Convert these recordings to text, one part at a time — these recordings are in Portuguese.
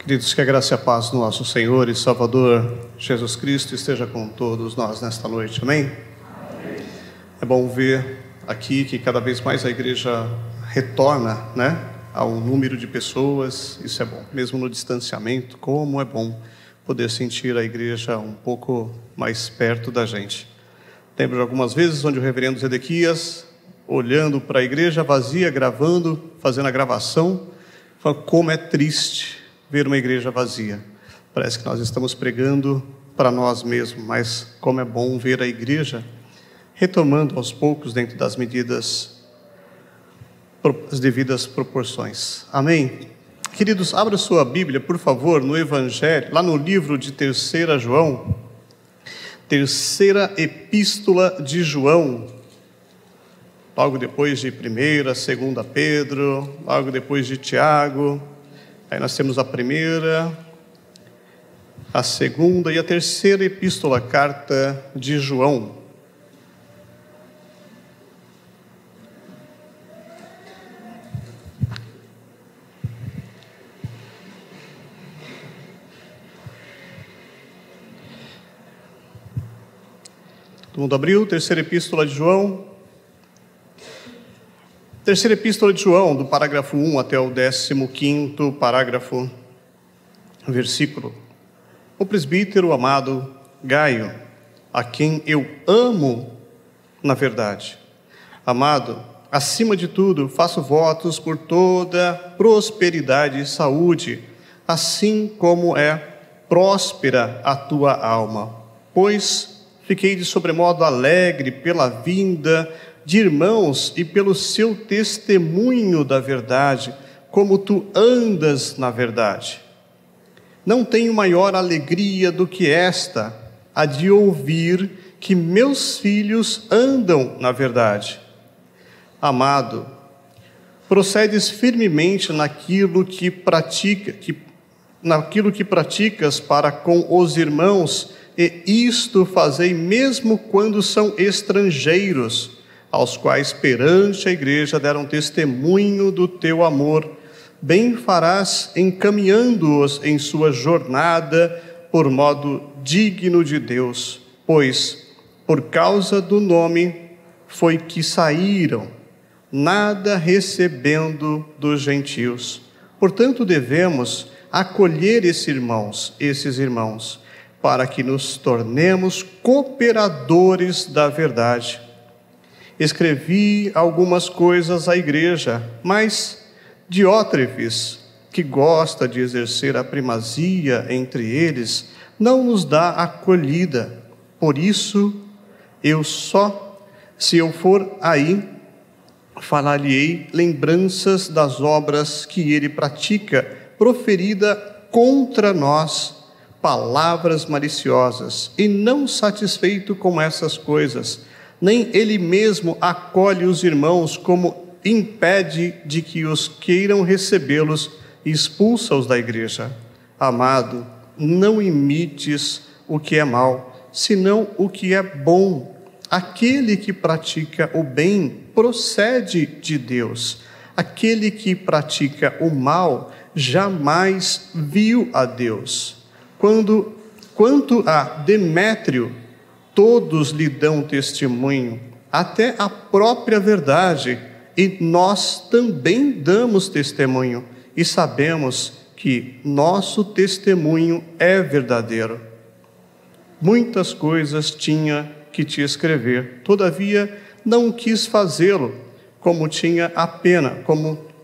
Queridos, que a graça e a paz do nosso Senhor e Salvador Jesus Cristo esteja com todos nós nesta noite, amém? Amém. É bom ver aqui que cada vez mais a igreja retorna, ao número de pessoas. Isso é bom, mesmo no distanciamento, como é bom poder sentir a igreja um pouco mais perto da gente. Lembro de algumas vezes onde o reverendo Zedequias, olhando para a igreja vazia, gravando, fazendo a gravação, falou: como é triste ver uma igreja vazia. Parece que nós estamos pregando para nós mesmos, mas como é bom ver a igreja retomando aos poucos dentro das medidas, as devidas proporções. Amém? Queridos, abra sua Bíblia, por favor, no Evangelho, lá no livro de 3 João, terceira epístola de João, logo depois de 1ª, 2ª Pedro, logo depois de Tiago. Aí nós temos a primeira, a segunda e a terceira epístola, carta de João. Todo mundo abriu? Terceira epístola de João. Terceira epístola de João, do parágrafo 1 até o 15º parágrafo, versículo. O presbítero amado Gaio, a quem eu amo na verdade. Amado, acima de tudo, faço votos por toda prosperidade e saúde, assim como é próspera a tua alma. Pois fiquei de sobremodo alegre pela vinda de irmãos e pelo seu testemunho da verdade, como tu andas na verdade. Não tenho maior alegria do que esta, a de ouvir que meus filhos andam na verdade. Amado, procedes firmemente naquilo que praticas para com os irmãos, e isto fazei mesmo quando são estrangeiros, aos quais perante a igreja deram testemunho do teu amor. Bem farás encaminhando-os em sua jornada por modo digno de Deus, pois por causa do nome foi que saíram, nada recebendo dos gentios. Portanto, devemos acolher esses irmãos, para que nos tornemos cooperadores da verdade. Escrevi algumas coisas à igreja, mas Diótrefes, que gosta de exercer a primazia entre eles, não nos dá acolhida. Por isso, se eu for aí, falar-lhe-ei lembranças das obras que ele pratica, proferida contra nós, palavras maliciosas, e não satisfeito com essas coisas, nem ele mesmo acolhe os irmãos, como impede de que os queiram recebê-los e expulsa-os da igreja. Amado, não imites o que é mal, senão o que é bom. Aquele que pratica o bem procede de Deus. Aquele que pratica o mal jamais viu a Deus. Quanto a Demétrio, todos lhe dão testemunho, até a própria verdade, e nós também damos testemunho, e sabemos que nosso testemunho é verdadeiro. Muitas coisas tinha que te escrever, todavia não quis fazê-lo, como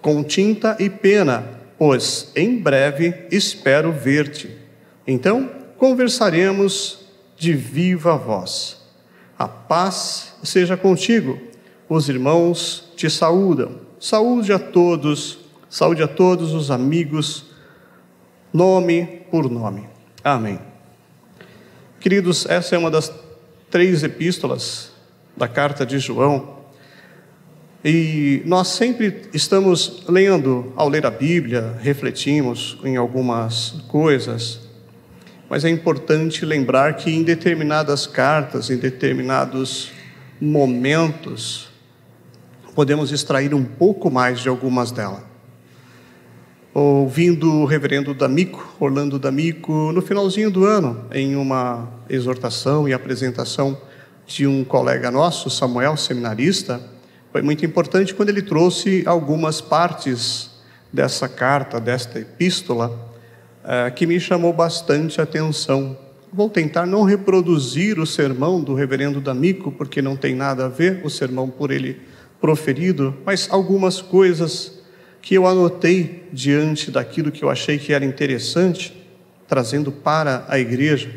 com tinta e pena, pois em breve espero ver-te. Então conversaremos de viva voz. A paz seja contigo. Os irmãos te saúdam. Saúde a todos os amigos, nome por nome. Amém. Queridos, essa é uma das 3 epístolas da carta de João. E nós sempre estamos lendo, ao ler a Bíblia, refletimos em algumas coisas. Mas é importante lembrar que em determinadas cartas, em determinados momentos, podemos extrair um pouco mais de algumas delas. ouvindo o reverendo D'Amico, Orlando D'Amico, no finalzinho do ano, em uma exortação e apresentação de um colega nosso, Samuel, seminarista. Foi muito importante quando ele trouxe algumas partes dessa carta, desta epístola, que me chamou bastante a atenção. Vou tentar não reproduzir o sermão do reverendo D'Amico, porque não tem nada a ver o sermão por ele proferido, mas algumas coisas que eu anotei diante daquilo que eu achei que era interessante, trazendo para a igreja.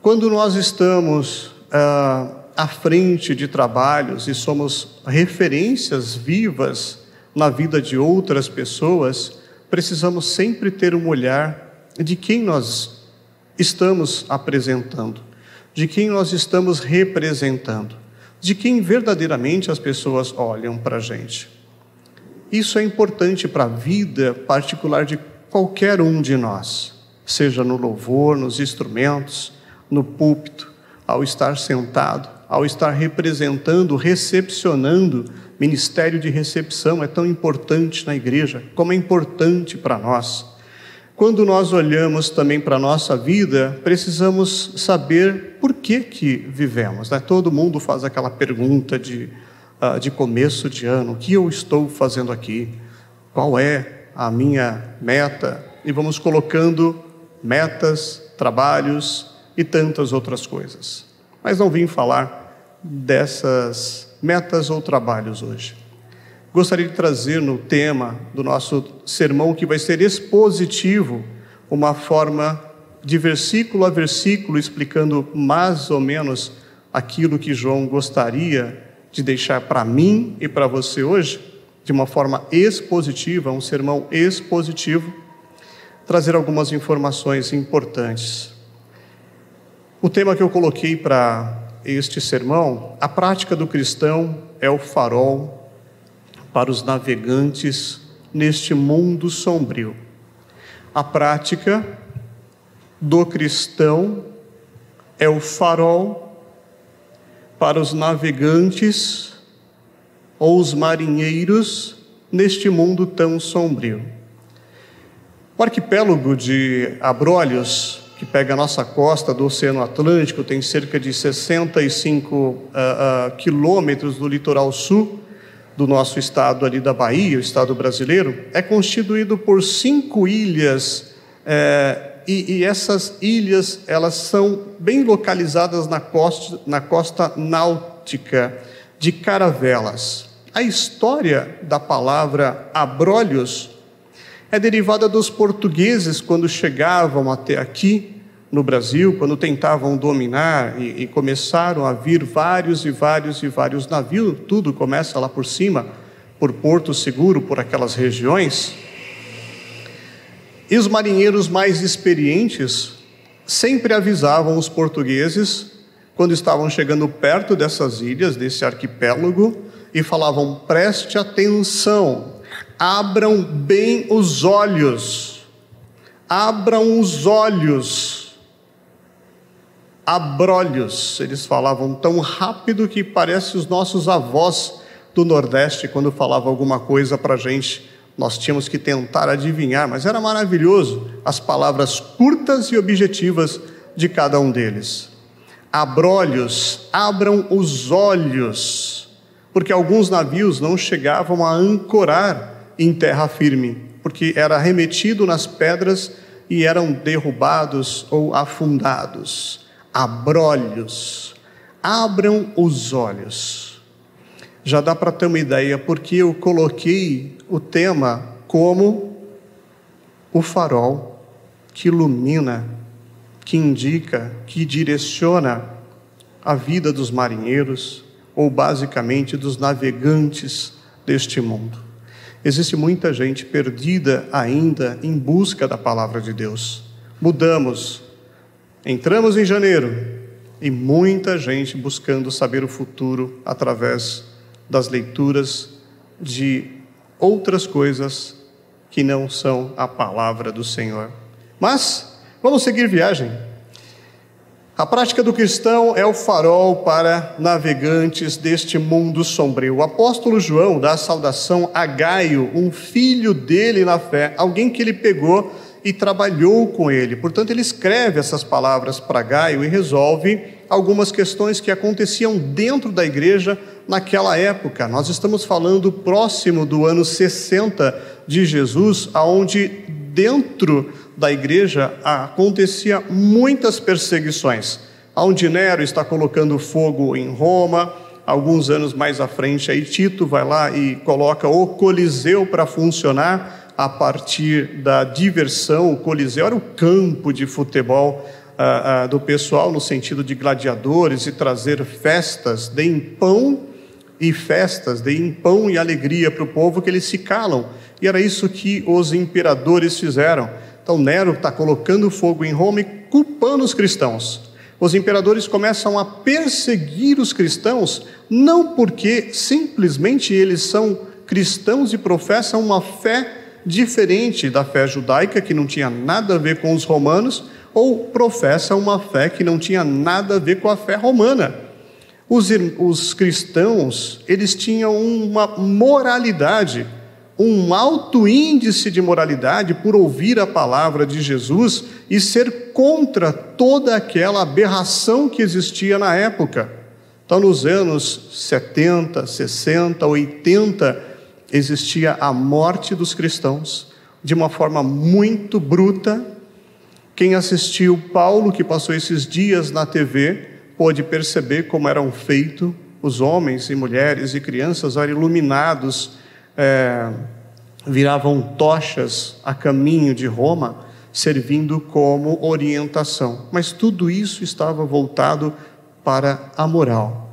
Quando nós estamos à frente de trabalhos e somos referências vivas na vida de outras pessoas, precisamos sempre ter um olhar de quem nós estamos apresentando, de quem nós estamos representando, de quem verdadeiramente as pessoas olham para a gente. Isso é importante para a vida particular de qualquer um de nós, seja no louvor, nos instrumentos, no púlpito, ao estar sentado, ao estar representando, recepcionando. Ministério de recepção é tão importante na igreja, como é importante para nós. Quando nós olhamos também para a nossa vida, precisamos saber por que vivemos, né? Todo mundo faz aquela pergunta de começo de ano: o que eu estou fazendo aqui? Qual é a minha meta? E vamos colocando metas, trabalhos e tantas outras coisas. Mas não vim falar dessas metas ou trabalhos hoje. Gostaria de trazer no tema do nosso sermão, que vai ser expositivo, uma forma de versículo a versículo, explicando mais ou menos aquilo que João gostaria de deixar para mim e para você hoje, de uma forma expositiva, um sermão expositivo, trazer algumas informações importantes. O tema que eu coloquei para este sermão: a prática do cristão é o farol para os navegantes neste mundo sombrio. A prática do cristão é o farol para os navegantes ou os marinheiros neste mundo tão sombrio. O arquipélago de Abrolhos, que pega a nossa costa do Oceano Atlântico, tem cerca de 65 quilômetros do litoral sul do nosso estado ali da Bahia, o estado brasileiro, é constituído por 5 ilhas, e essas ilhas, elas são bem localizadas na costa náutica de Caravelas. A história da palavra Abrolhos é derivada dos portugueses quando chegavam até aqui no Brasil, quando tentavam dominar e começaram a vir vários navios. Tudo começa lá por cima, por Porto Seguro, por aquelas regiões. E os marinheiros mais experientes sempre avisavam os portugueses quando estavam chegando perto dessas ilhas, desse arquipélago, e falavam: preste atenção, abram bem os olhos, abram os olhos. Abrolhos, eles falavam tão rápido que parece os nossos avós do Nordeste, quando falavam alguma coisa para a gente, nós tínhamos que tentar adivinhar, mas era maravilhoso as palavras curtas e objetivas de cada um deles. Abrolhos, abram os olhos, porque alguns navios não chegavam a ancorar em terra firme, porque era remetido nas pedras e eram derrubados ou afundados. Abrolhos, abram os olhos. Já dá para ter uma ideia porque eu coloquei o tema como o farol que ilumina, que indica, que direciona a vida dos marinheiros, ou basicamente dos navegantes deste mundo. Existe muita gente perdida ainda em busca da palavra de Deus. Entramos em janeiro e muita gente buscando saber o futuro através das leituras de outras coisas que não são a palavra do Senhor. Mas vamos seguir viagem. A prática do cristão é o farol para navegantes deste mundo sombrio. O apóstolo João dá a saudação a Gaio, um filho dele na fé, alguém que ele pegou e trabalhou com ele. Portanto, ele escreve essas palavras para Gaio e resolve algumas questões que aconteciam dentro da igreja naquela época. Nós estamos falando próximo do ano 60 de Jesus, onde dentro da igreja acontecia muitas perseguições, onde Nero está colocando fogo em Roma. Alguns anos mais à frente, aí Tito vai lá e coloca o Coliseu para funcionar a partir da diversão. O Coliseu era o campo de futebol do pessoal, no sentido de gladiadores, e trazer festas, deem pão e alegria para o povo, que eles se calam. E era isso que os imperadores fizeram. Então Nero está colocando fogo em Roma e culpando os cristãos. Os imperadores começam a perseguir os cristãos, não porque simplesmente eles são cristãos e professam uma fé diferente da fé judaica, que não tinha nada a ver com os romanos, ou professam uma fé que não tinha nada a ver com a fé romana. Os cristãos, eles tinham uma moralidade, um alto índice de moralidade por ouvir a palavra de Jesus e ser contra toda aquela aberração que existia na época. Então, nos anos 70, 60, 80, existia a morte dos cristãos de uma forma muito bruta. Quem assistiu Paulo, que passou esses dias na TV, pôde perceber como eram feitos os homens e mulheres e crianças, eram iluminados, viravam tochas a caminho de Roma, servindo como orientação. Mas tudo isso estava voltado para a moral.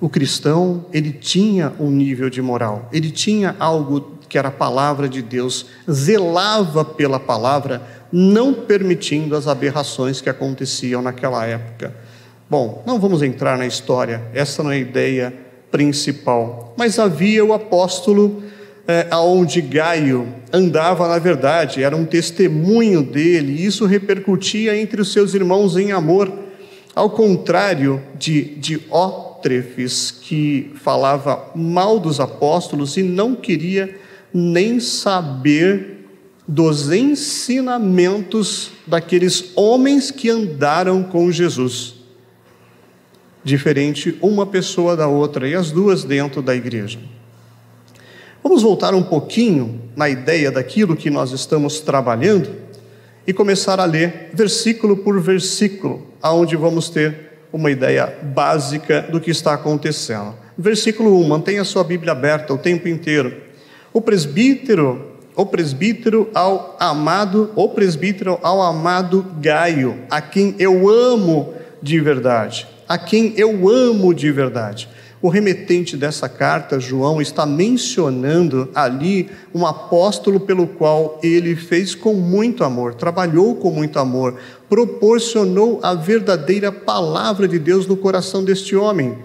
O cristão, ele tinha um nível de moral, ele tinha algo que era a palavra de Deus, zelava pela palavra, não permitindo as aberrações que aconteciam naquela época. Bom, não vamos entrar na história, essa não é a ideia principal, mas havia o apóstolo aonde Gaio andava, na verdade, era um testemunho dele, e isso repercutia entre os seus irmãos em amor, ao contrário de Diótrefes, que falava mal dos apóstolos e não queria nem saber dos ensinamentos daqueles homens que andaram com Jesus. Diferente uma pessoa da outra, e as duas dentro da igreja. Vamos voltar um pouquinho na ideia daquilo que nós estamos trabalhando e começar a ler versículo por versículo, aonde vamos ter uma ideia básica do que está acontecendo. Versículo 1, mantenha sua Bíblia aberta o tempo inteiro. O presbítero ao amado Gaio, a quem eu amo de verdade. O remetente dessa carta, João, está mencionando ali um apóstolo pelo qual ele fez com muito amor, trabalhou com muito amor, proporcionou a verdadeira palavra de Deus no coração deste homem,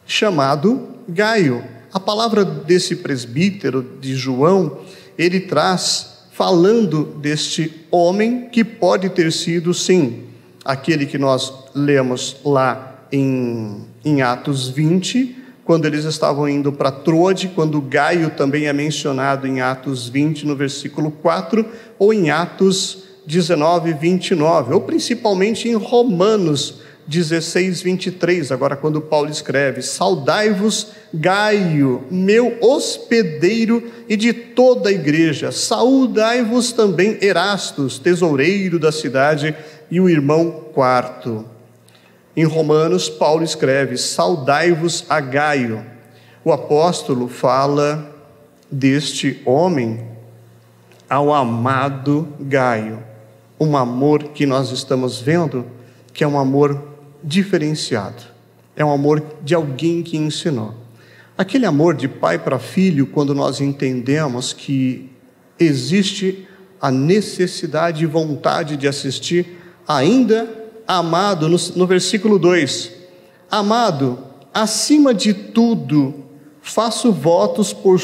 chamado Gaio. A palavra desse presbítero de João, ele traz falando deste homem que pode ter sido, sim, aquele que nós lemos lá em Atos 20, quando eles estavam indo para Troade, quando Gaio também é mencionado em Atos 20, no versículo 4, ou em Atos 19, 29, ou principalmente em Romanos 16, 23, agora quando Paulo escreve: saudai-vos Gaio, meu hospedeiro, e de toda a igreja, saudai-vos também Erastus, tesoureiro da cidade, e o irmão Quarto. Em Romanos, Paulo escreve: saudai-vos a Gaio. O apóstolo fala deste homem ao amado Gaio. Um amor que nós estamos vendo, que é um amor diferenciado. É um amor de alguém que ensinou. Aquele amor de pai para filho, quando nós entendemos que existe a necessidade e vontade de assistir, ainda amado, no versículo 2, amado, acima de tudo, faço votos por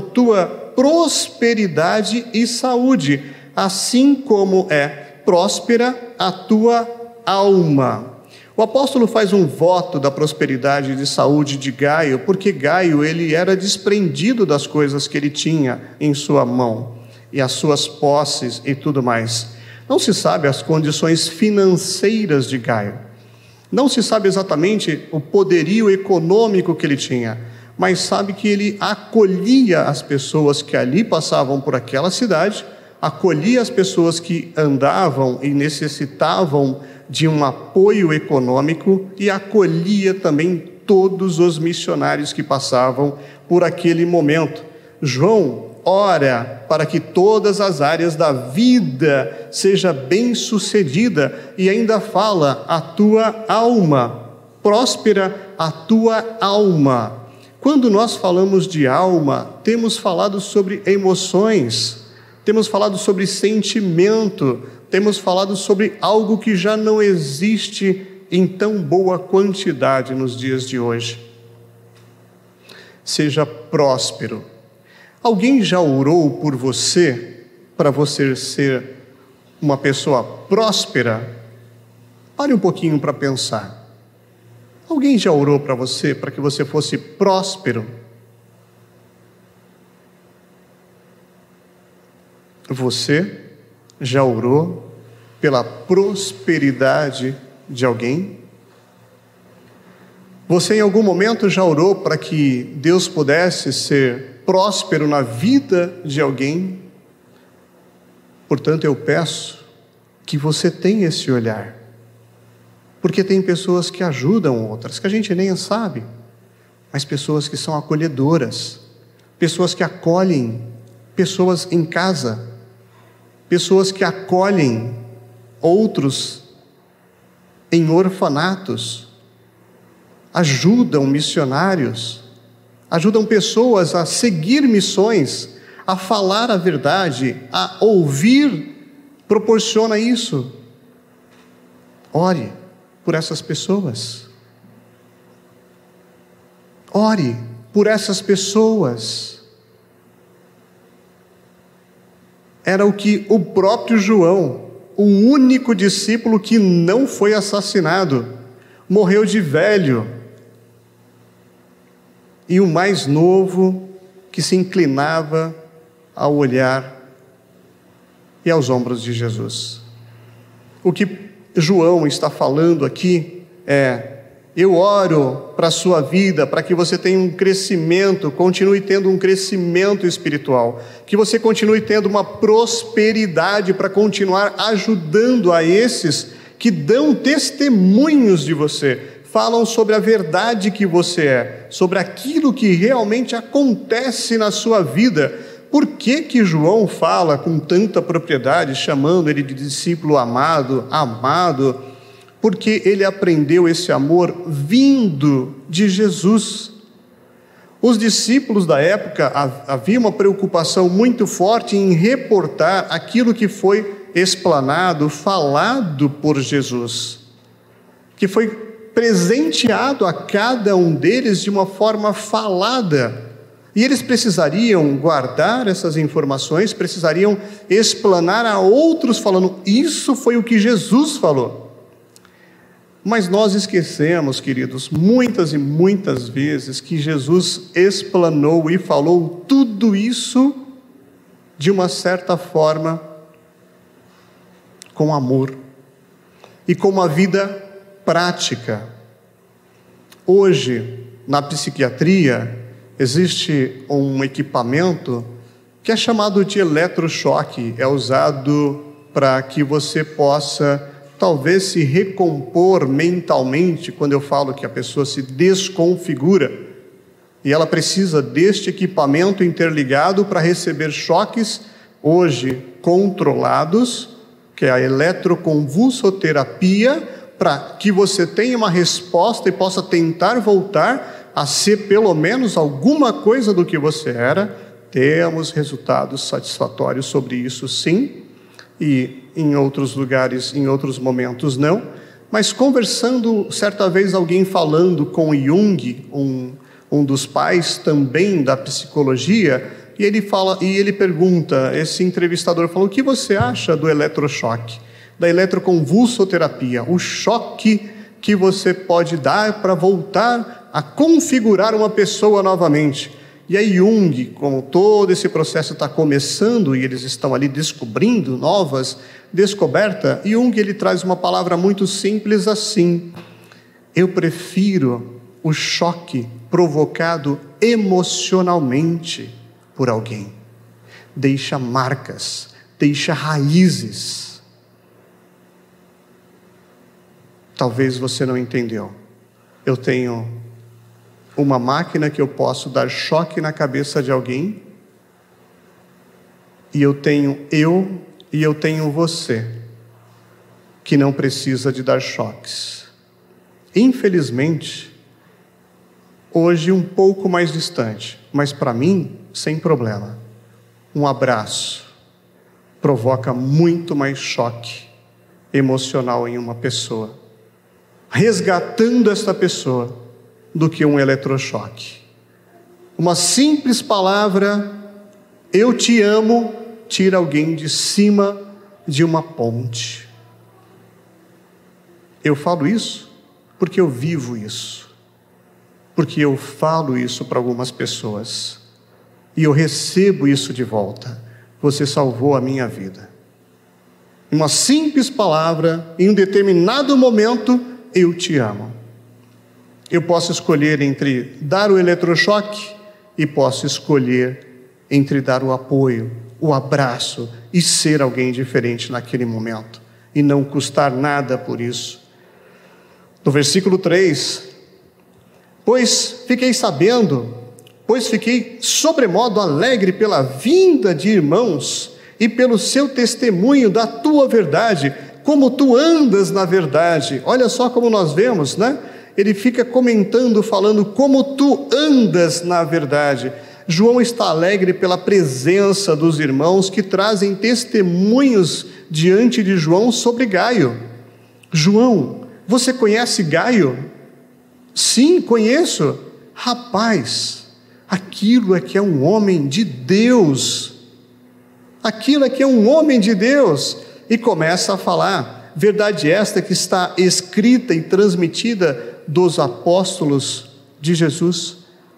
tua prosperidade e saúde, assim como é próspera a tua alma. O apóstolo faz um voto da prosperidade e de saúde de Gaio, porque Gaio ele era desprendido das coisas que ele tinha em sua mão, e as suas posses e tudo mais. Não se sabe as condições financeiras de Gaio. Não se sabe exatamente o poderio econômico que ele tinha, mas sabe que ele acolhia as pessoas que ali passavam por aquela cidade, acolhia as pessoas que andavam e necessitavam de um apoio econômico e acolhia também todos os missionários que passavam por aquele momento. João ora para que todas as áreas da vida seja bem-sucedida e ainda fala: a tua alma, próspera a tua alma. Quando nós falamos de alma, temos falado sobre emoções, temos falado sobre sentimento, temos falado sobre algo que já não existe em tão boa quantidade nos dias de hoje. Seja próspero. Alguém já orou por você, para você ser uma pessoa próspera? Pare um pouquinho para pensar. Alguém já orou para você, para que você fosse próspero? Você já orou pela prosperidade de alguém? Você em algum momento já orou para que Deus pudesse ser próspero na vida de alguém? Portanto, eu peço que você tenha esse olhar, porque tem pessoas que ajudam outras, que a gente nem sabe, mas pessoas que são acolhedoras, pessoas que acolhem pessoas em casa, pessoas que acolhem outros em orfanatos, ajudam missionários, ajudam pessoas a seguir missões, a falar a verdade, a ouvir, proporciona isso. Ore por essas pessoas. Ore por essas pessoas. Era o que o próprio João, o único discípulo que não foi assassinado, morreu de velho, e o mais novo que se inclinava ao olhar e aos ombros de Jesus. O que João está falando aqui é: eu oro para a sua vida, para que você tenha um crescimento, continue tendo um crescimento espiritual, que você continue tendo uma prosperidade para continuar ajudando a esses que dão testemunhos de você, falam sobre a verdade que você é, sobre aquilo que realmente acontece na sua vida. Por que João fala com tanta propriedade, chamando ele de discípulo amado, amado? Porque ele aprendeu esse amor vindo de Jesus. Os discípulos da época, havia uma preocupação muito forte em reportar aquilo que foi explanado, falado por Jesus, que foi presenteado a cada um deles de uma forma falada. E eles precisariam guardar essas informações, precisariam explanar a outros, falando: isso foi o que Jesus falou. Mas nós esquecemos, queridos, muitas e muitas vezes, que Jesus explanou e falou tudo isso de uma certa forma, com amor e com uma vida prática. Hoje, na psiquiatria, existe um equipamento que é chamado de eletrochoque. É usado para que você possa talvez se recompor mentalmente, quando eu falo que a pessoa se desconfigura, e ela precisa deste equipamento interligado para receber choques, hoje controlados, que é a eletroconvulsoterapia, para que você tenha uma resposta e possa tentar voltar a ser pelo menos alguma coisa do que você era. Temos resultados satisfatórios sobre isso, sim, e em outros lugares, em outros momentos não. Mas conversando, certa vez alguém falando com Jung, um dos pais também da psicologia, e ele pergunta, esse entrevistador falou: o que você acha do eletrochoque? da eletroconvulsoterapia, o choque que você pode dar para voltar a configurar uma pessoa novamente. E aí Jung, como todo esse processo está começando e eles estão ali descobrindo novas descobertas, Jung ele traz uma palavra muito simples assim: eu prefiro o choque provocado emocionalmente por alguém. Deixa marcas, deixa raízes. Talvez você não entendeu. Eu tenho uma máquina que eu posso dar choque na cabeça de alguém, e eu tenho você, que não precisa de dar choques. Infelizmente, hoje um pouco mais distante, mas para mim, sem problema. Um abraço provoca muito mais choque emocional em uma pessoa, resgatando esta pessoa, do que um eletrochoque. Uma simples palavra, eu te amo, tira alguém de cima de uma ponte. Eu falo isso porque eu vivo isso, porque eu falo isso para algumas pessoas, e eu recebo isso de volta. Você salvou a minha vida. Uma simples palavra, em um determinado momento, eu te amo. Eu posso escolher entre dar o eletrochoque e posso escolher entre dar o apoio, o abraço e ser alguém diferente naquele momento e não custar nada por isso. No versículo 3, pois fiquei sobremodo alegre pela vinda de irmãos e pelo seu testemunho da tua verdade, como tu andas na verdade. Olha só como nós vemos, né? Ele fica comentando, falando como tu andas na verdade. João está alegre pela presença dos irmãos que trazem testemunhos diante de João sobre Gaio. João, você conhece Gaio? Sim, conheço. Rapaz, aquilo é que é um homem de Deus. Aquilo é que é um homem de Deus. E começa a falar, verdade esta que está escrita e transmitida dos apóstolos de Jesus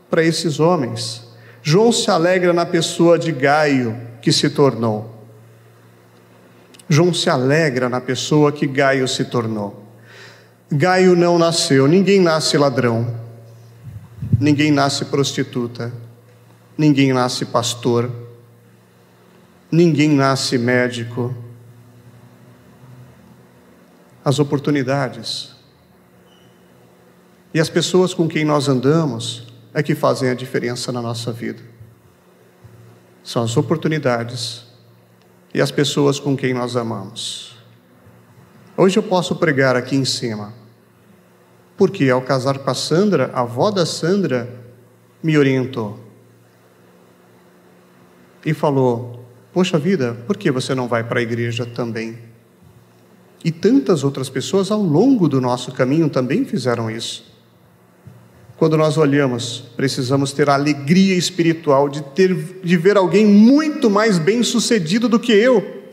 para esses homens. João se alegra na pessoa de Gaio que se tornou. João se alegra na pessoa que Gaio se tornou. Gaio não nasceu, ninguém nasce ladrão, ninguém nasce prostituta, ninguém nasce pastor, ninguém nasce médico. As oportunidades e as pessoas com quem nós andamos é que fazem a diferença na nossa vida. São as oportunidades e as pessoas com quem nós amamos. Hoje eu posso pregar aqui em cima, porque ao casar com a Sandra, a avó da Sandra me orientou e falou: poxa vida, por que você não vai para a igreja também? E tantas outras pessoas ao longo do nosso caminho também fizeram isso. Quando nós olhamos, precisamos ter a alegria espiritual de ver alguém muito mais bem-sucedido do que eu,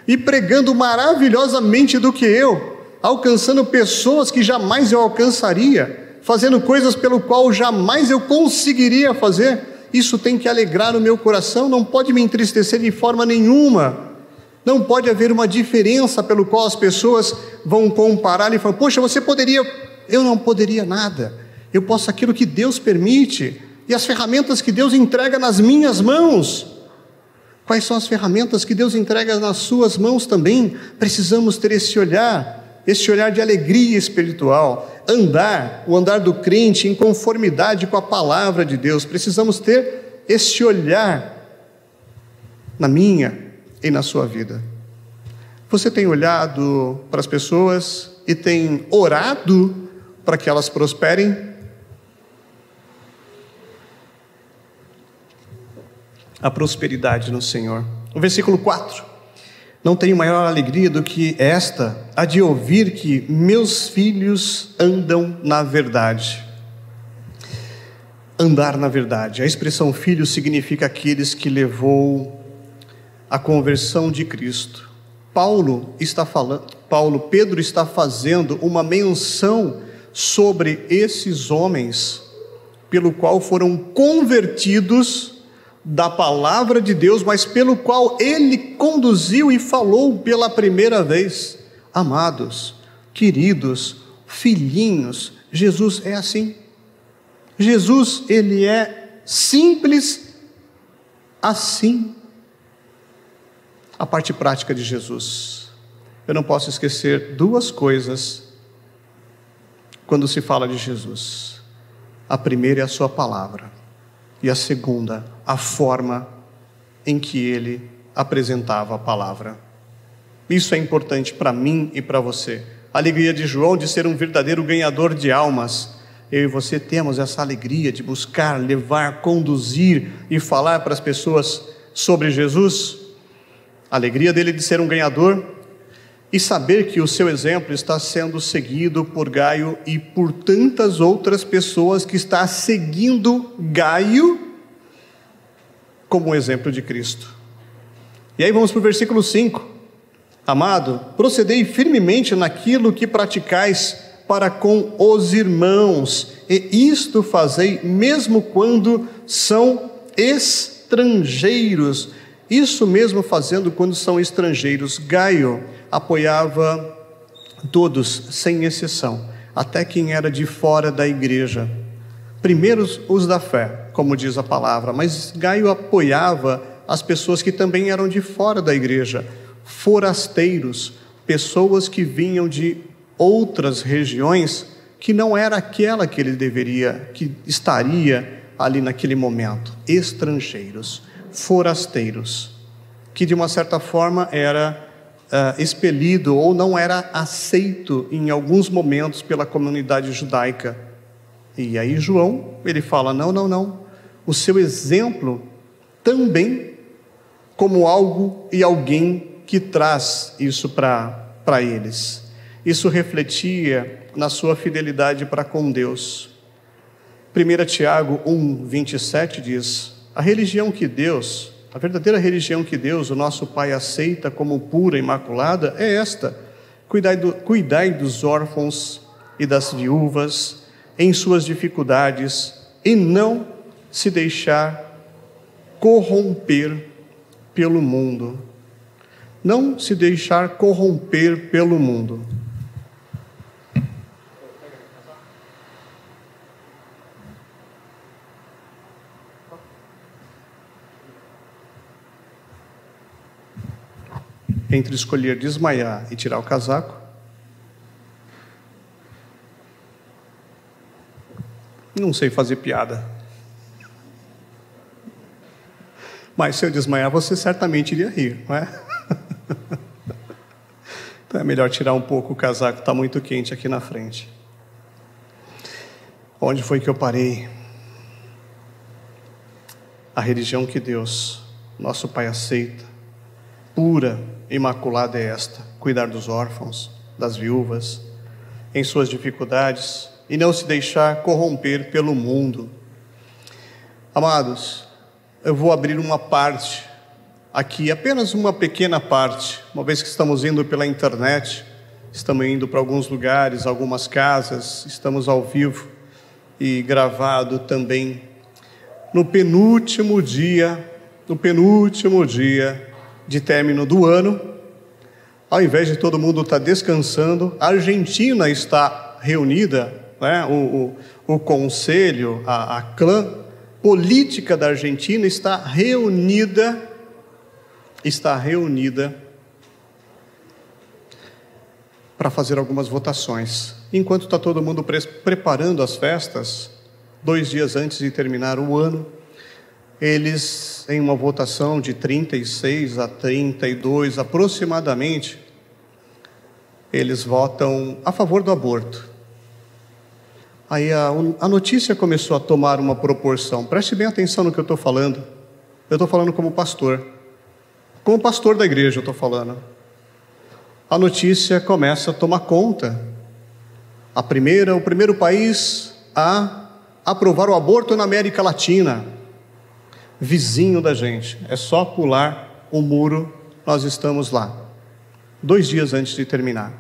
e pregando maravilhosamente do que eu, alcançando pessoas que jamais eu alcançaria, fazendo coisas pelo qual jamais eu conseguiria fazer. Isso tem que alegrar o meu coração, não pode me entristecer de forma nenhuma. Não pode haver uma diferença pelo qual as pessoas vão comparar e falar: poxa, você poderia. Eu não poderia nada. Eu posso aquilo que Deus permite, e as ferramentas que Deus entrega nas minhas mãos. Quais são as ferramentas que Deus entrega nas suas mãos também? Precisamos ter esse olhar de alegria espiritual, o andar do crente em conformidade com a palavra de Deus. Precisamos ter esse olhar na minha e na sua vida. Você tem olhado para as pessoas e tem orado para que elas prosperem? A prosperidade no Senhor. O versículo 4. Não tenho maior alegria do que esta, a de ouvir que meus filhos andam na verdade. Andar na verdade. A expressão filho significa aqueles que levou a conversão de Cristo. Paulo está falando, Pedro está fazendo uma menção sobre esses homens, pelo qual foram convertidos da palavra de Deus, mas pelo qual ele conduziu e falou pela primeira vez. Amados, queridos, filhinhos, Jesus é assim. Jesus, ele é simples assim. A parte prática de Jesus. Eu não posso esquecer duas coisas quando se fala de Jesus. A primeira é a sua palavra, e a segunda, a forma em que ele apresentava a palavra. Isso é importante para mim e para você. A alegria de João de ser um verdadeiro ganhador de almas. Eu e você temos essa alegria de buscar, levar, conduzir e falar para as pessoas sobre Jesus. A alegria dele de ser um ganhador e saber que o seu exemplo está sendo seguido por Gaio e por tantas outras pessoas que está seguindo Gaio como exemplo de Cristo. E aí vamos para o versículo 5. Amado, procedei firmemente naquilo que praticais para com os irmãos, e isto fazei mesmo quando são estrangeiros. Isso mesmo fazendo quando são estrangeiros. Gaio apoiava todos, sem exceção, até quem era de fora da igreja. Primeiro os da fé, como diz a palavra, mas Gaio apoiava as pessoas que também eram de fora da igreja, forasteiros, pessoas que vinham de outras regiões, que não era aquela que ele que estaria ali naquele momento. Estrangeiros, forasteiros, que de uma certa forma era expelido ou não era aceito em alguns momentos pela comunidade judaica. E aí João, ele fala, não, o seu exemplo também como algo e alguém que traz isso para eles. Isso refletia na sua fidelidade para com Deus. 1 Tiago 1:27 diz, a verdadeira religião que Deus, o nosso Pai, aceita como pura e imaculada é esta: cuidai dos órfãos e das viúvas em suas dificuldades e não se deixar corromper pelo mundo. Não se deixar corromper pelo mundo. Entre escolher desmaiar e tirar o casaco, não sei fazer piada. Mas se eu desmaiar, você certamente iria rir, não é? Então é melhor tirar um pouco o casaco, está muito quente aqui na frente. Onde foi que eu parei? A religião que Deus, nosso Pai, aceita, pura, imaculada é esta: cuidar dos órfãos, das viúvas, em suas dificuldades, e não se deixar corromper pelo mundo. Amados, eu vou abrir uma parte aqui, apenas uma pequena parte, uma vez que estamos indo pela internet, estamos indo para alguns lugares, algumas casas, estamos ao vivo e gravado também. No penúltimo dia de término do ano, ao invés de todo mundo estar descansando, a Argentina está reunida, né? O conselho, a clã política da Argentina está reunida para fazer algumas votações. Enquanto está todo mundo preparando as festas, 2 dias antes de terminar o ano, eles, em uma votação de 36 a 32 aproximadamente, eles votam a favor do aborto. Aí a notícia começou a tomar uma proporção. Preste bem atenção no que eu estou falando. Eu estou falando como pastor. Como pastor da igreja eu estou falando. A notícia começa a tomar conta. O primeiro país a aprovar o aborto na América Latina. Vizinho da gente. É só pular o muro, nós estamos lá. 2 dias antes de terminar.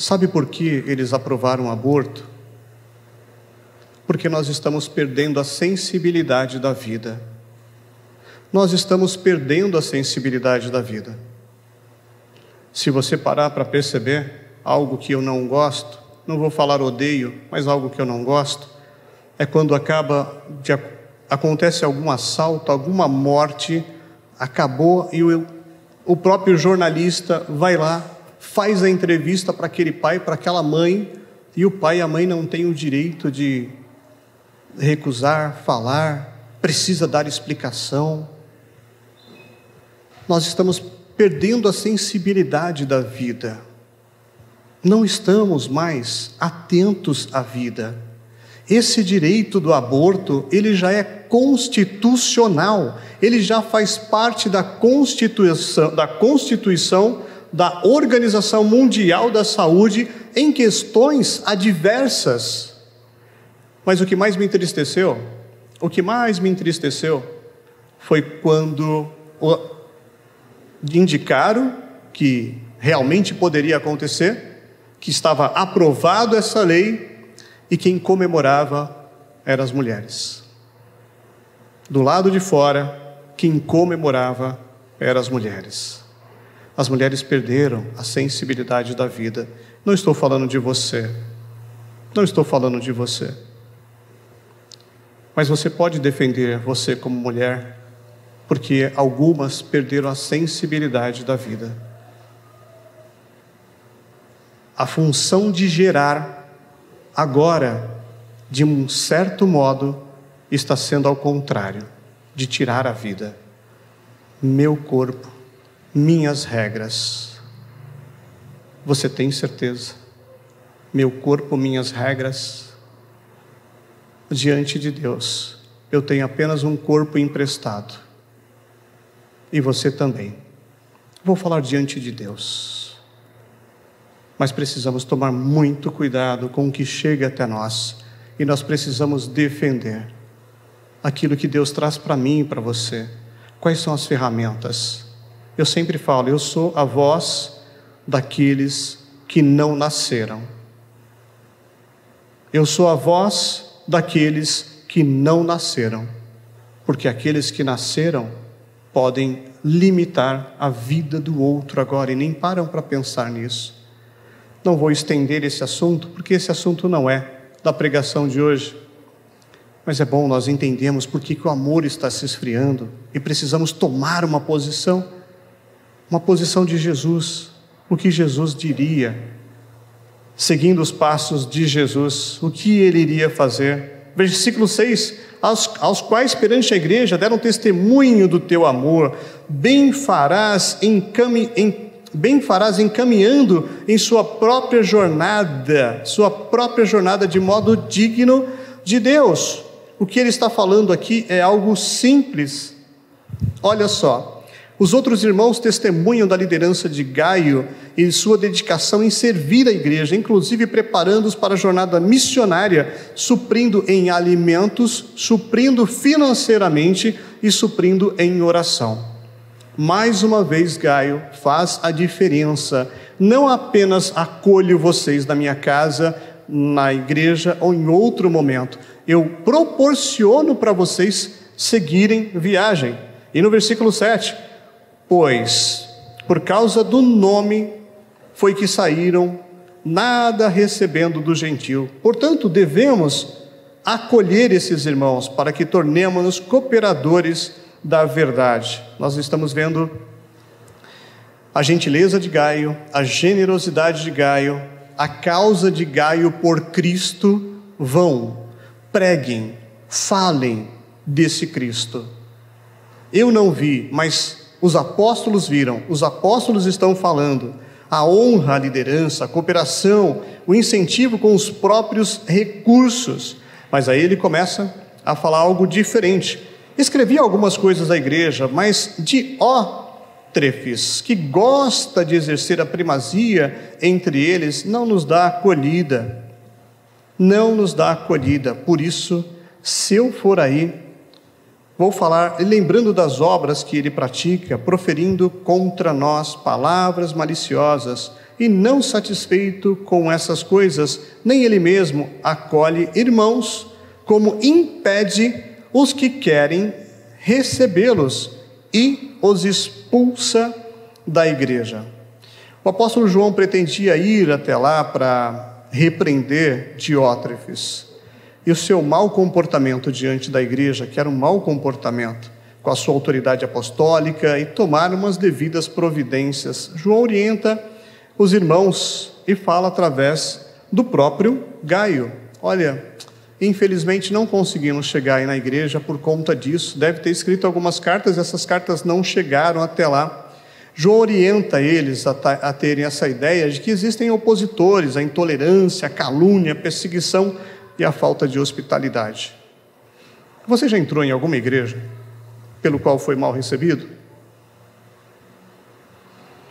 Sabe por que eles aprovaram o aborto? Porque nós estamos perdendo a sensibilidade da vida. Nós estamos perdendo a sensibilidade da vida. Se você parar para perceber algo que eu não gosto, não vou falar odeio, mas algo que eu não gosto, é quando acontece algum assalto, alguma morte, acabou e o próprio jornalista vai lá, faz a entrevista para aquele pai, para aquela mãe, e o pai e a mãe não têm o direito de recusar, falar, precisa dar explicação. Nós estamos perdendo a sensibilidade da vida. Não estamos mais atentos à vida. Esse direito do aborto, ele já é constitucional, ele já faz parte da Constituição da Organização Mundial da Saúde em questões adversas. Mas o que mais me entristeceu foi quando indicaram que realmente poderia acontecer, que estava aprovado essa lei, e quem comemorava eram as mulheres. Do lado de fora, quem comemorava eram as mulheres. As mulheres perderam a sensibilidade da vida. Não estou falando de você. Não estou falando de você. Mas você pode defender você como mulher, porque algumas perderam a sensibilidade da vida. A função de gerar, agora, de um certo modo, está sendo ao contrário, de tirar a vida. Meu corpo, minhas regras. Você tem certeza? Meu corpo, minhas regras. Diante de Deus, eu tenho apenas um corpo emprestado. E você também. Vou falar diante de Deus. Mas precisamos tomar muito cuidado com o que chega até nós. E nós precisamos defender aquilo que Deus traz para mim e para você. Quais são as ferramentas? Eu sempre falo, eu sou a voz daqueles que não nasceram. Eu sou a voz daqueles que não nasceram. Porque aqueles que nasceram podem limitar a vida do outro agora e nem param para pensar nisso. Não vou estender esse assunto, porque esse assunto não é da pregação de hoje. Mas é bom nós entendermos por que o amor está se esfriando e precisamos tomar uma posição de Jesus. O que Jesus diria, seguindo os passos de Jesus, o que ele iria fazer. Versículo 6, aos quais perante a igreja deram testemunho do teu amor, bem farás encaminhando em sua própria jornada de modo digno de Deus. O que ele está falando aqui é algo simples. Olha só, os outros irmãos testemunham da liderança de Gaio e sua dedicação em servir a igreja, inclusive preparando-os para a jornada missionária, suprindo em alimentos, suprindo financeiramente e suprindo em oração. Mais uma vez, Gaio faz a diferença. Não apenas acolho vocês na minha casa, na igreja ou em outro momento. Eu proporciono para vocês seguirem viagem. E no versículo 7, pois por causa do nome foi que saíram, nada recebendo do gentil. Portanto, devemos acolher esses irmãos para que tornemos-nos cooperadores da verdade. Nós estamos vendo a gentileza de Gaio, a generosidade de Gaio, a causa de Gaio por Cristo. Vão, preguem, falem desse Cristo. Eu não vi, mas os apóstolos viram, os apóstolos estão falando. A honra, a liderança, a cooperação, o incentivo com os próprios recursos. Mas aí ele começa a falar algo diferente. Escrevi algumas coisas à igreja, mas Diótrefes, que gosta de exercer a primazia entre eles, não nos dá acolhida. Não nos dá acolhida. Por isso, se eu for aí, vou falar, lembrando das obras que ele pratica, proferindo contra nós palavras maliciosas, e não satisfeito com essas coisas, nem ele mesmo acolhe irmãos, como impede os que querem recebê-los e os expulsa da igreja. O apóstolo João pretendia ir até lá para repreender Diótrefes e o seu mau comportamento diante da igreja, que era um mau comportamento, com a sua autoridade apostólica, e tomar umas devidas providências. João orienta os irmãos e fala através do próprio Gaio. Olha, infelizmente não conseguimos chegar aí na igreja por conta disso. Deve ter escrito algumas cartas, essas cartas não chegaram até lá. João orienta eles a terem essa ideia de que existem opositores, a intolerância, a calúnia, a perseguição e a falta de hospitalidade. Você já entrou em alguma igreja pelo qual foi mal recebido?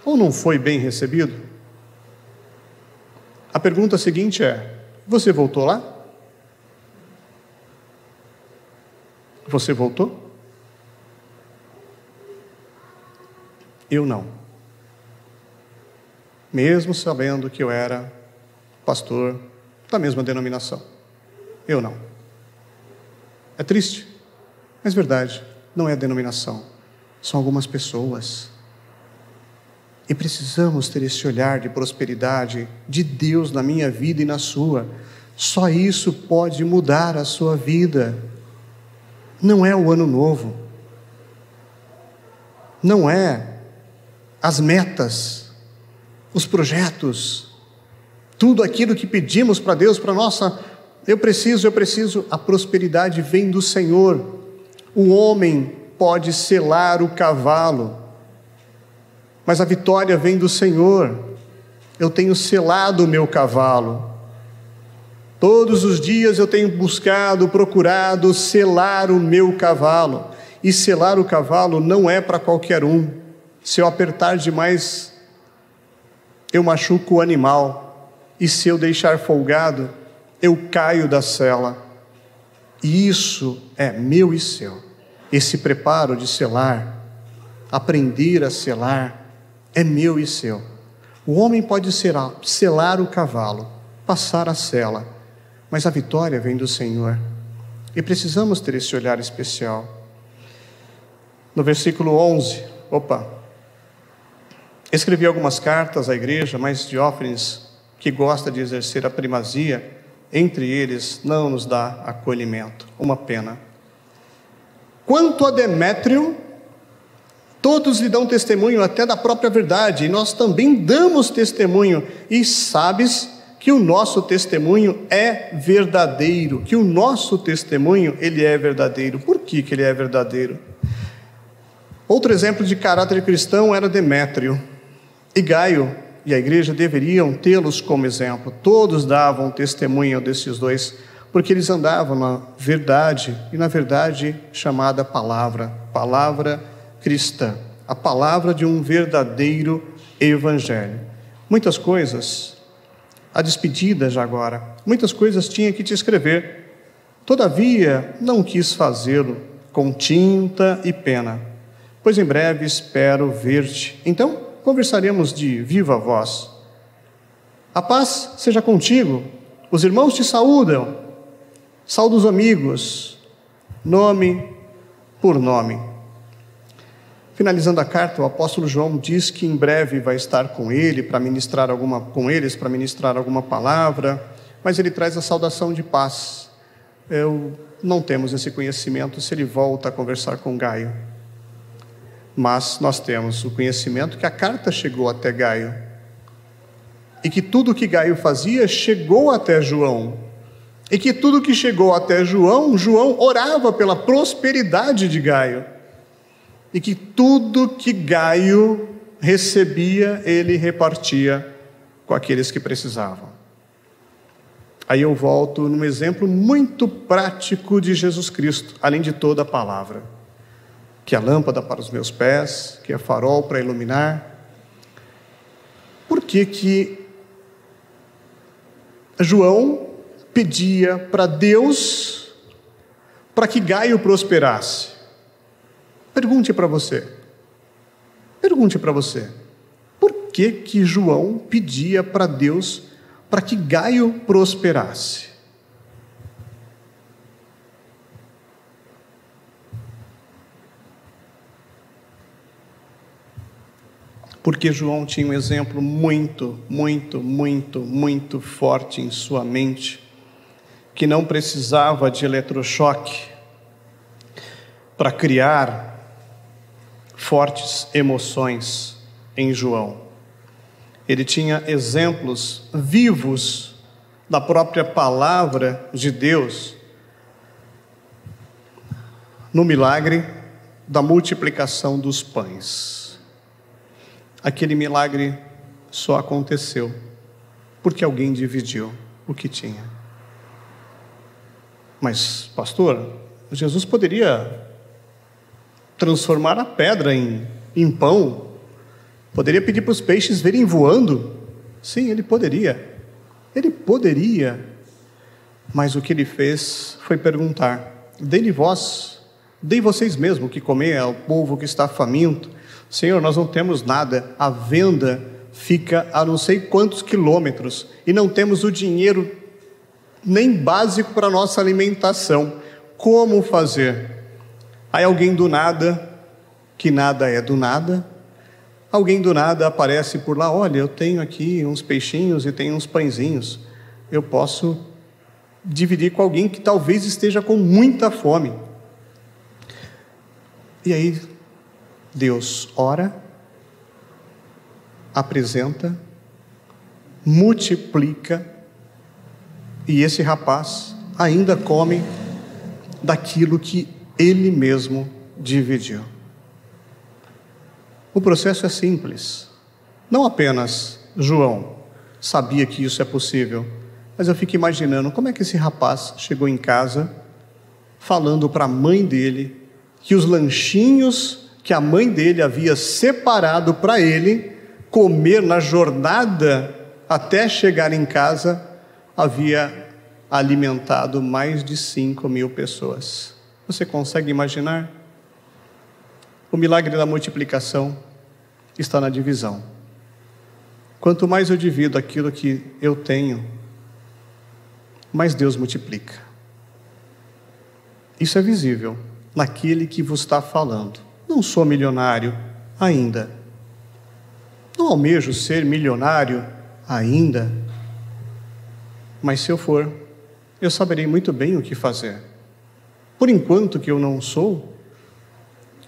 Ou não foi bem recebido? A pergunta seguinte é: você voltou lá? Você voltou? Eu não. Mesmo sabendo que eu era pastor da mesma denominação. Eu não. É triste, mas verdade, não é a denominação. São algumas pessoas. E precisamos ter esse olhar de prosperidade de Deus na minha vida e na sua. Só isso pode mudar a sua vida. Não é o ano novo. Não é as metas, os projetos, tudo aquilo que pedimos para Deus, para nossa, eu preciso, a prosperidade vem do Senhor. O homem pode selar o cavalo, mas a vitória vem do Senhor. Eu tenho selado o meu cavalo. Todos os dias eu tenho buscado, procurado selar o meu cavalo. E selar o cavalo não é para qualquer um. Se eu apertar demais, eu machuco o animal. E se eu deixar folgado, eu caio da sela. E isso é meu e seu. Esse preparo de selar, aprender a selar, é meu e seu. O homem pode selar o cavalo, passar a sela, mas a vitória vem do Senhor. E precisamos ter esse olhar especial. No versículo 11, escrevi algumas cartas à igreja, mas Diófenes, que gosta de exercer a primazia, entre eles não nos dá acolhimento. Uma pena. Quanto a Demétrio, todos lhe dão testemunho até da própria verdade, e nós também damos testemunho, e sabes que o nosso testemunho é verdadeiro, que o nosso testemunho, ele é verdadeiro. Por que ele é verdadeiro? Outro exemplo de caráter cristão era Demétrio. E Gaio e a igreja deveriam tê-los como exemplo. Todos davam testemunho desses dois, porque eles andavam na verdade, e na verdade chamada palavra cristã, a palavra de um verdadeiro evangelho. Muitas coisas, a despedida já agora, muitas coisas tinha que te escrever, todavia não quis fazê-lo com tinta e pena, pois em breve espero ver-te. Então conversaremos de viva voz. A paz seja contigo, os irmãos te saúdam, saúda os amigos, nome por nome. Finalizando a carta, o apóstolo João diz que em breve vai estar com eles para ministrar alguma palavra, mas ele traz a saudação de paz. Não temos esse conhecimento se ele volta a conversar com Gaio. Mas nós temos o conhecimento que a carta chegou até Gaio, e que tudo que Gaio fazia chegou até João, e que tudo que chegou até João, João orava pela prosperidade de Gaio, e que tudo que Gaio recebia, ele repartia com aqueles que precisavam. Aí eu volto num exemplo muito prático de Jesus Cristo, além de toda a palavra, que é a lâmpada para os meus pés, que é farol para iluminar. Por que João pedia para Deus para que Gaio prosperasse? Pergunte para você. Por que João pedia para Deus para que Gaio prosperasse. Porque João tinha um exemplo muito forte em sua mente, que não precisava de eletrochoque para criar fortes emoções em João. Ele tinha exemplos vivos da própria palavra de Deus no milagre da multiplicação dos pães. Aquele milagre só aconteceu porque alguém dividiu o que tinha. Mas, pastor, Jesus poderia transformar a pedra em pão? Poderia pedir para os peixes virem voando? Sim, ele poderia. Ele poderia. Mas o que ele fez foi perguntar: dei vocês mesmo o que comer ao povo que está faminto. Senhor, nós não temos nada, a venda fica a não sei quantos quilômetros e não temos o dinheiro nem básico para a nossa alimentação. Como fazer? Aí alguém do nada, que nada é do nada, alguém do nada aparece por lá: olha, eu tenho aqui uns peixinhos e tenho uns pãezinhos, eu posso dividir com alguém que talvez esteja com muita fome. E aí Deus ora, apresenta, multiplica, e esse rapaz ainda come daquilo que ele mesmo dividiu. O processo é simples. Não apenas João sabia que isso é possível, mas eu fico imaginando como é que esse rapaz chegou em casa falando para a mãe dele que os lanchinhos que a mãe dele havia separado para ele comer na jornada até chegar em casa havia alimentado mais de 5.000 pessoas. Você consegue imaginar? O milagre da multiplicação está na divisão. Quanto mais eu divido aquilo que eu tenho, mais Deus multiplica. Isso é visível naquele que vos está falando. Não sou milionário ainda. Não almejo ser milionário ainda. Mas se eu for, eu saberei muito bem o que fazer. Por enquanto que eu não sou,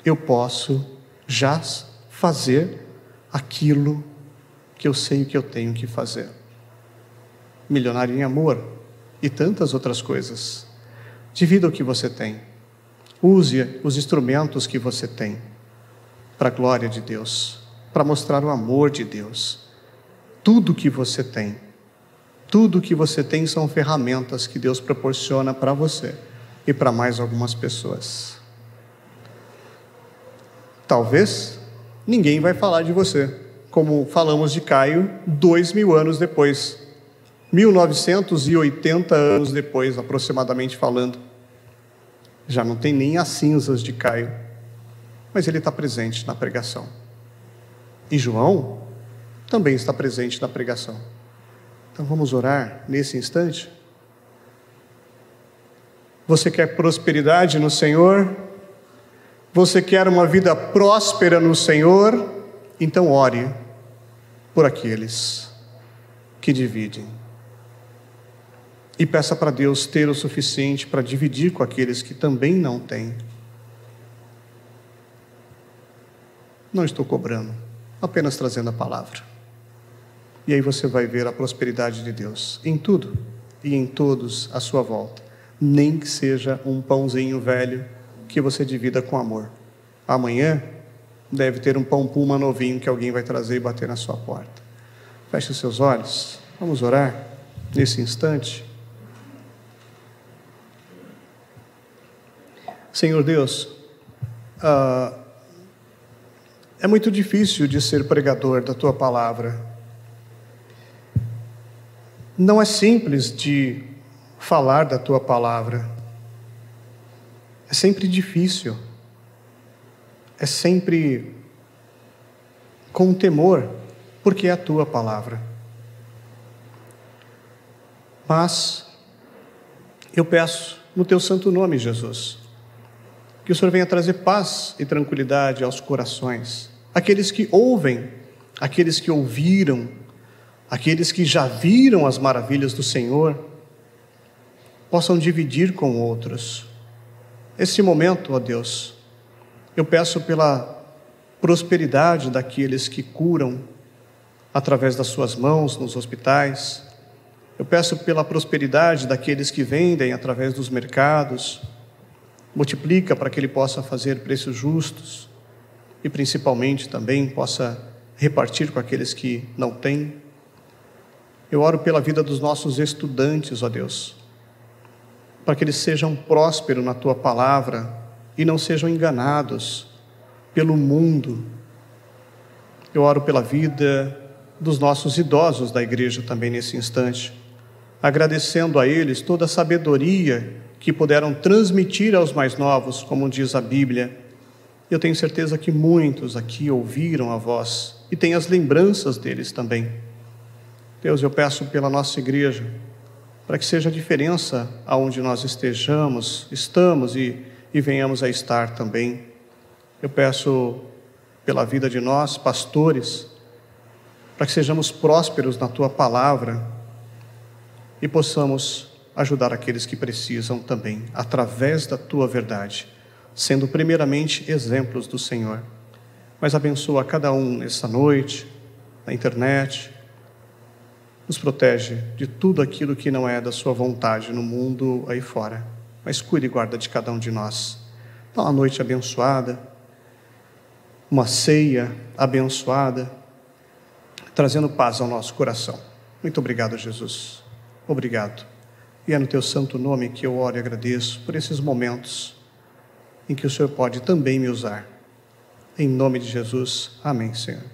eu posso já fazer aquilo que eu sei que eu tenho que fazer. Milionário em amor e tantas outras coisas. Divida o que você tem. Use os instrumentos que você tem para a glória de Deus, para mostrar o amor de Deus. Tudo que você tem são ferramentas que Deus proporciona para você e para mais algumas pessoas. Talvez ninguém vai falar de você, como falamos de Caio 2.000 anos depois, 1980 anos depois, aproximadamente falando. Já não tem nem as cinzas de Caio, mas ele está presente na pregação. E João também está presente na pregação. Então vamos orar nesse instante? Você quer prosperidade no Senhor? Você quer uma vida próspera no Senhor? Então ore por aqueles que dividem. E peça para Deus ter o suficiente para dividir com aqueles que também não têm. Não estou cobrando, apenas trazendo a palavra. E aí você vai ver a prosperidade de Deus em tudo e em todos à sua volta. Nem que seja um pãozinho velho que você divida com amor. Amanhã deve ter um pão puma novinho que alguém vai trazer e bater na sua porta. Feche os seus olhos, vamos orar nesse instante. Senhor Deus, é muito difícil de ser pregador da Tua palavra. Não é simples de falar da Tua palavra. É sempre difícil. É sempre com temor porque é a tua palavra. Mas eu peço no teu santo nome, Jesus, que o Senhor venha trazer paz e tranquilidade aos corações, aqueles que ouvem, aqueles que ouviram, aqueles que já viram as maravilhas do Senhor, possam dividir com outros. Esse momento, ó Deus, eu peço pela prosperidade daqueles que curam através das suas mãos nos hospitais. Eu peço pela prosperidade daqueles que vendem através dos mercados. Multiplica para que ele possa fazer preços justos e principalmente também possa repartir com aqueles que não têm. Eu oro pela vida dos nossos estudantes, ó Deus, para que eles sejam prósperos na tua palavra e não sejam enganados pelo mundo. Eu oro pela vida dos nossos idosos da igreja também nesse instante, agradecendo a eles toda a sabedoria que puderam transmitir aos mais novos, como diz a Bíblia. Eu tenho certeza que muitos aqui ouviram a voz e têm as lembranças deles também. Deus, eu peço pela nossa igreja, para que seja a diferença aonde nós estamos e venhamos a estar também. Eu peço pela vida de nós, pastores, para que sejamos prósperos na tua palavra e possamos ajudar aqueles que precisam também, através da tua verdade, sendo primeiramente exemplos do Senhor. Mas abençoa cada um nessa noite, na internet, nos protege de tudo aquilo que não é da sua vontade no mundo aí fora, mas cuide e guarda de cada um de nós. Dá uma noite abençoada, uma ceia abençoada, trazendo paz ao nosso coração. Muito obrigado, Jesus. Obrigado. E é no teu santo nome que eu oro e agradeço por esses momentos em que o Senhor pode também me usar. Em nome de Jesus. Amém, Senhor.